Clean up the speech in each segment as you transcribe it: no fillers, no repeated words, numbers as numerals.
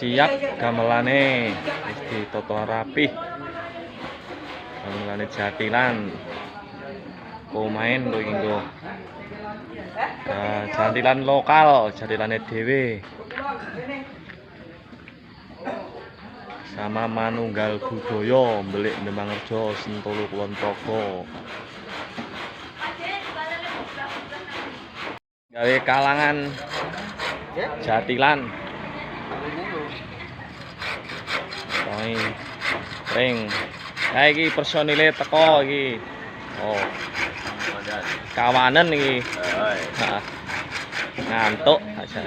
siap gamelane wis ditata rapih. Gamelane jatilan. Main lho iki nggo. Jatilan lokal, jatilane dhewe. Sama manunggal budaya Mbelik Demangrejo Sentulu Kulon Progo. Gawe kalangan jatilan. Ring. Ha iki personile teko iki. Oh. Kawanan iki. Heeh. Ngantuk aja.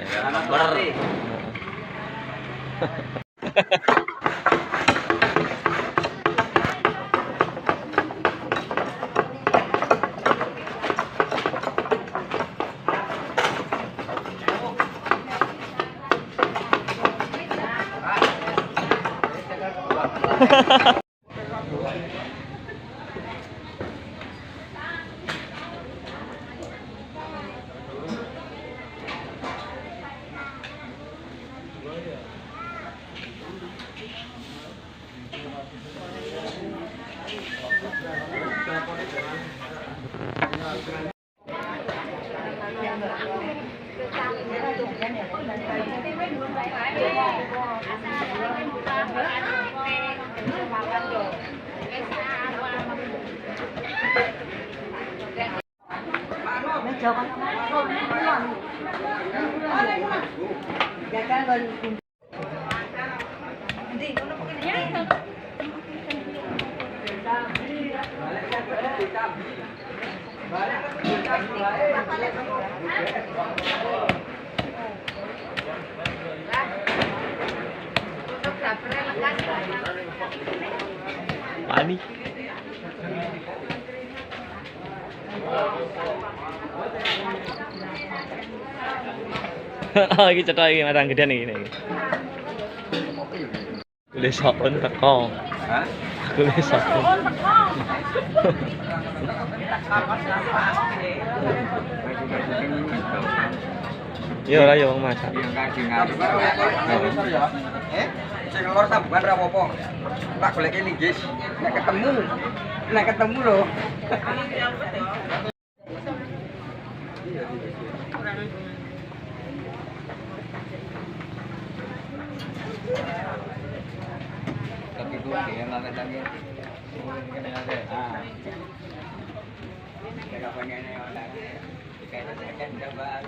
Pani. Oh, iki cetok iki marang gedean iki. Kulis sopon teko. Hah? Kulis sopon. Yo ora yo masak. Sing lor tabungan ra apa-apa. Tak goleki linggis. Nek ketemu lho. Tapi gue yang lagi lagi. Kita pengen lagi. Kita baru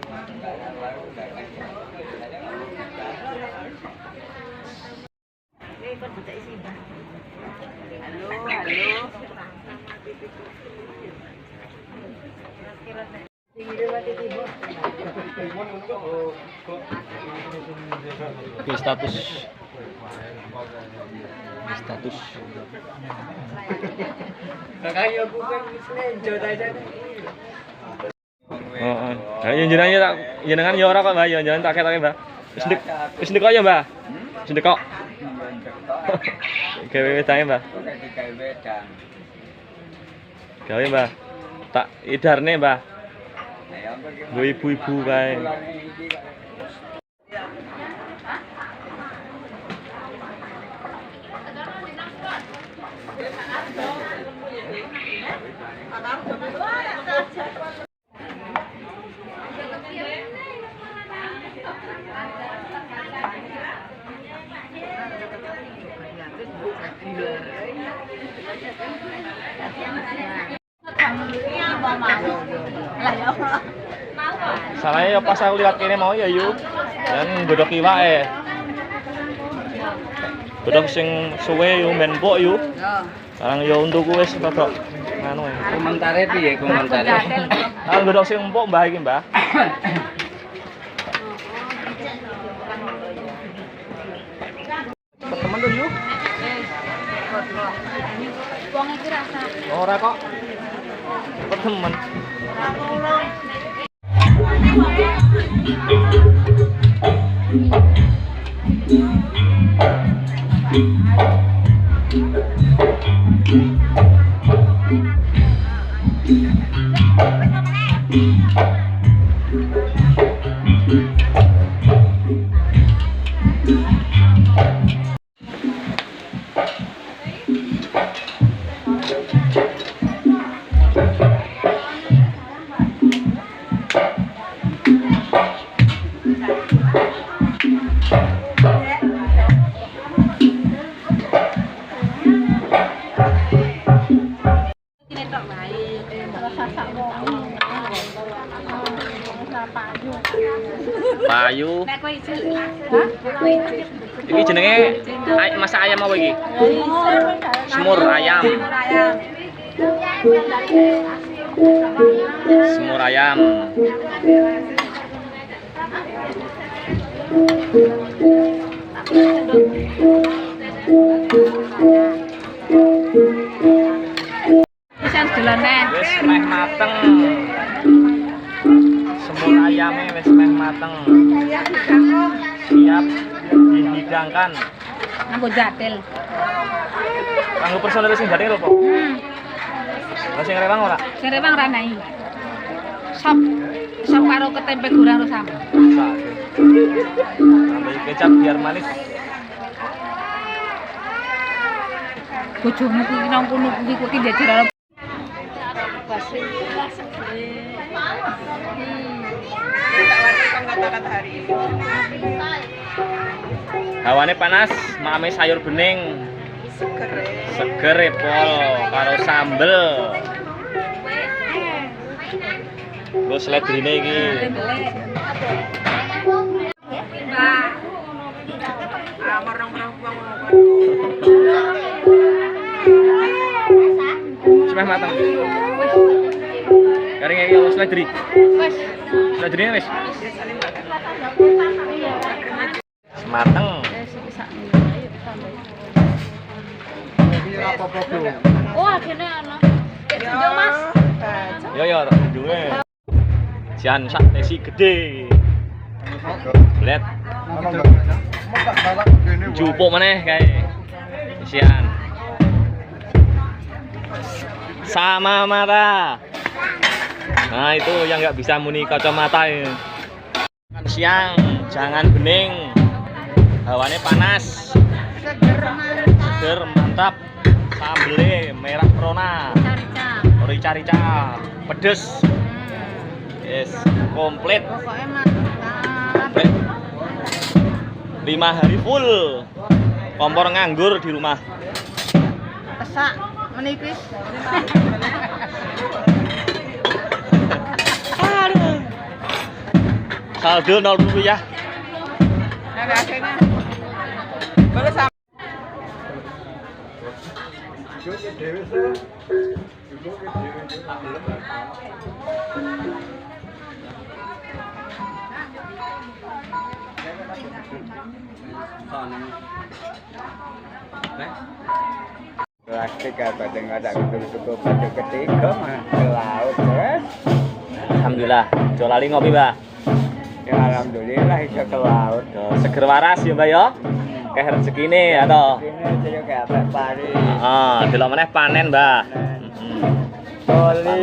status kakak bukan senjo aja. Oh, jenengan ya ora kok, Mbah, ya jenengan tak ketake, Mbah. Wis ndek ya, Mbah. Wis ndek kok. Gawe wedane, Mbah. Gawe, Mbah. Tak idarne, Mbah. Nggo ibu-ibu kae. Salahnya ya pas aku lihat kene mau ya yu. Dan godhok iwake. Godhok sing suwe yu men mbok yu. Sekarang ya untukku wis rada nganu ae. Komentare piye komentare? Ah godhok sing empuk Mbah iki, Mbah. Temen lho yu. Wong iki rasa. Ora kok. Temen. ayu. Nek kowe ijil. Hah? Kowe ijil. Iki jenenge masak ayam apa iki? Semur ayam. Semur ayam. Pisan dolane. Wis meh mateng. Semur ayamnya wis meh mateng. Siap dihidangkan. Nganggo jatil. Kanggo personel sing jane lho, Pak. Lah sing rewang ora? Sing rewang ra nai. Sop karo ketempe goreng terus sama. Tambah kecap biar manis. Bojomu kuwi nang kono kuwi kok ki jajar. Hawane panas, mame sayur bening. Seger pol karo sambel. Terus ledrine iki. Sudah matang. Garing iki wis ledri. Wes. Ledrine wis. Mateng. Oh, akhirnya ana. Tunjuk, Mas. Yo tak tunjuke. Jan sak tesi gede. Blet. Jupuk meneh kae. Isian. Sama mata. Nah, itu yang nggak bisa muni kacamata ya. Siang, jangan bening. Hawane panas. Seger mantap. Sambele merah perona. Rica-rica, pedes. Yes, komplit. Pokoknya mantap. 5 hari full. Kompor nganggur di rumah. Pesak menipis. Saldo 0 rupiah. Ada akhirnya. Boleh sama. Plastik apa dengan ada cukup baju ketiga mah ke laut terus. Alhamdulillah. Jo lali ngopi, Mbak. Ya alhamdulillah iso ke laut. Seger waras ya, Mbak ya. Kayak rezekine ya toh. Ini saya kayak apa pari. Delok meneh panen, Mbak. Toli.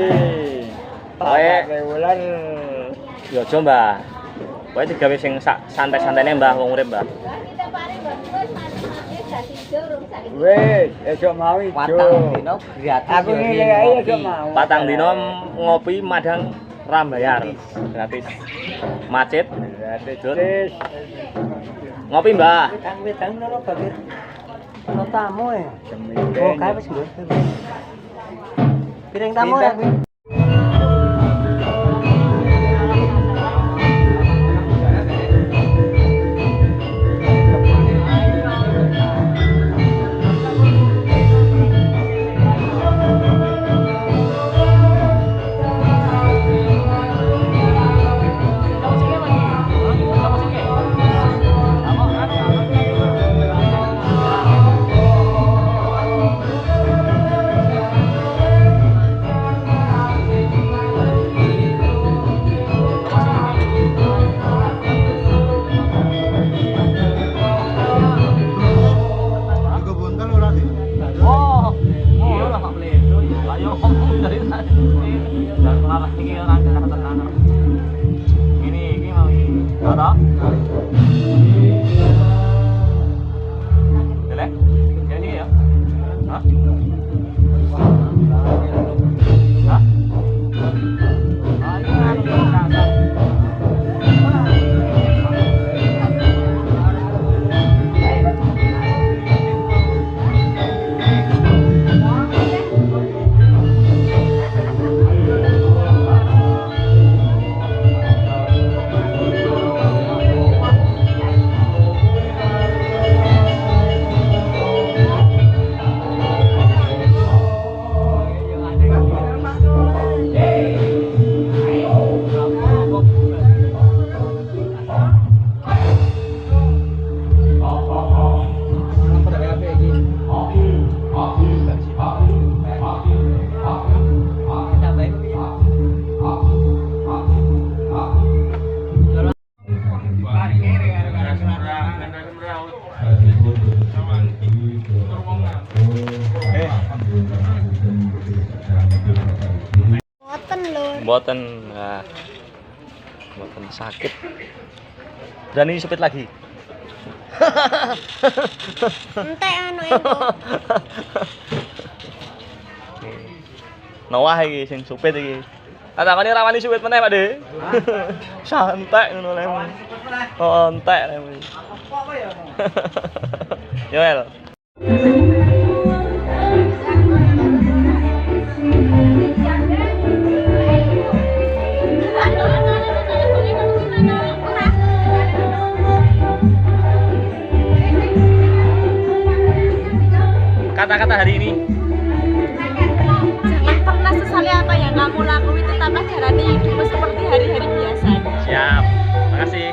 Pokoke bulan. yo aja, Mbak. Pokoke digawe sing santai-santaine, Mbah, wong urip, Mbah. Wes, esok mau ijo. Patang dino gratis. Aku ngene ae esok mau. Patang dino ngopi madang rambayar gratis. Macet. Gratis. Ngopi, Mbah. Kang wedang loro bakir. Ono tamu e. Cemil. Oh, kae wis nggon. Piring tamu ya kuwi. Boten lur. Mboten. Nah. Mboten sakit. Berani supit lagi. Entek anu engko. Nawah iki sing supit iki. Takone ra wani supit meneh, Pak De. Santai ngono lem. Oh, entek lem. Yo, El. Kata-kata hari ini. Jangan pernah sesali apa yang kamu lakukan, tetaplah jalani hidupmu seperti hari-hari biasa. Siap. Makasih.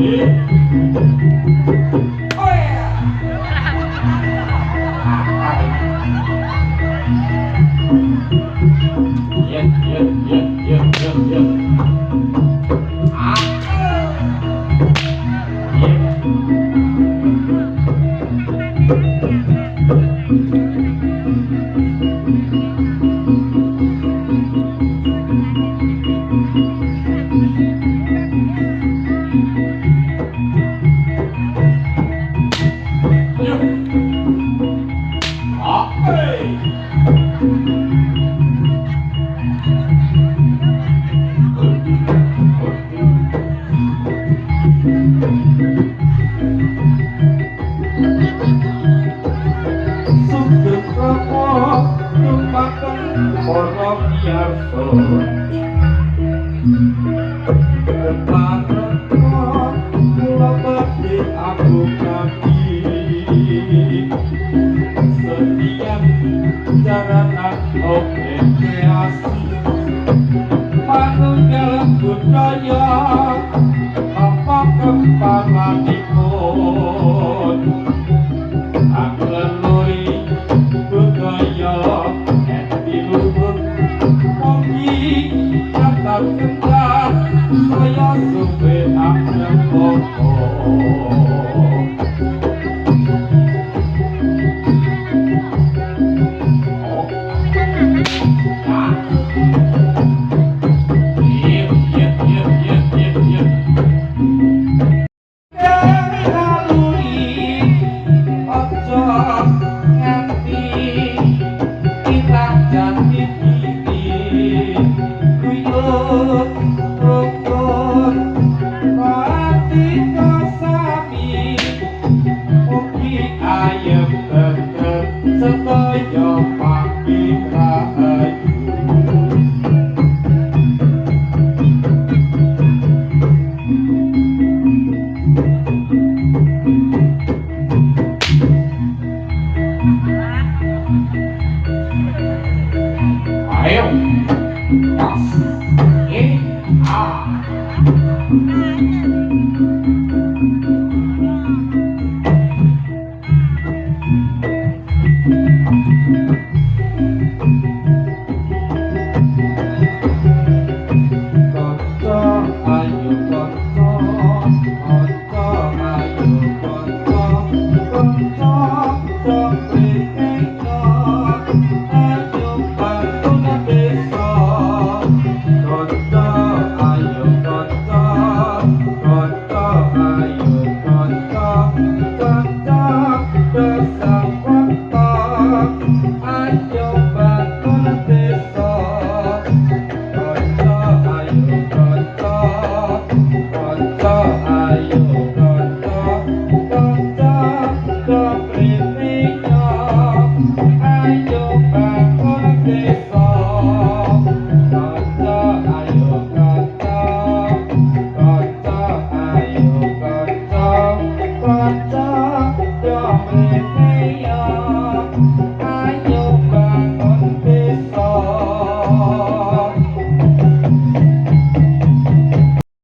Ayo bangun desa